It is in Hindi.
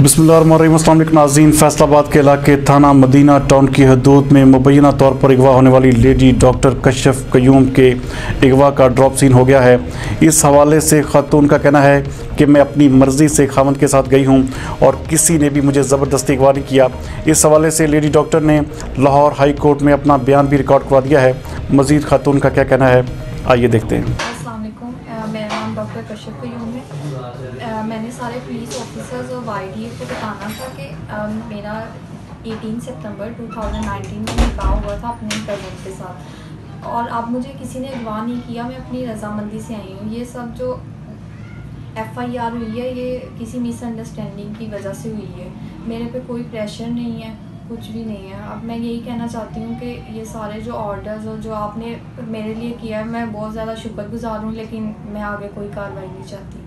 बिस्मिल्लाहिर्रहमानिर्रहीम। अस्सलाम वालेकुम नाज़रीन। फैसलाबाद के इलाके थाना मदीना टाउन की हदूद में मुबैना तौर पर अगवा होने वाली लेडी डॉक्टर कश्यफ कयूम के अगवा का ड्रॉप सीन हो गया है। इस हवाले से खातून का कहना है कि मैं अपनी मर्ज़ी से खामद के साथ गई हूँ और किसी ने भी मुझे ज़बरदस्ती अगवा नहीं किया। इस हवाले से लेडी डॉक्टर ने लाहौर हाई कोर्ट में अपना बयान भी रिकॉर्ड करवा दिया है। मज़ीद खातून का क्या कहना है, आइए देखते हैं। मेरा नाम डॉक्टर कश्यफ कयूम है। मैंने सारे पुलिस ऑफिसर्स और वाईडीए को बताना था कि मेरा 18 सितंबर 2019 में निकाह हुआ था अपने कज़न के साथ और अब मुझे किसी ने अगवा नहीं किया। मैं अपनी रज़ामंदी से आई हूँ। ये सब जो FIR हुई है ये किसी मिसअंडरस्टैंडिंग की वजह से हुई है। मेरे पे कोई प्रेशर नहीं है, कुछ भी नहीं है। अब मैं यही कहना चाहती हूँ कि ये सारे जो ऑर्डर्स और जो आपने मेरे लिए किया है मैं बहुत ज़्यादा शुक्रगुज़ार हूँ, लेकिन मैं आगे कोई कार्रवाई नहीं चाहती।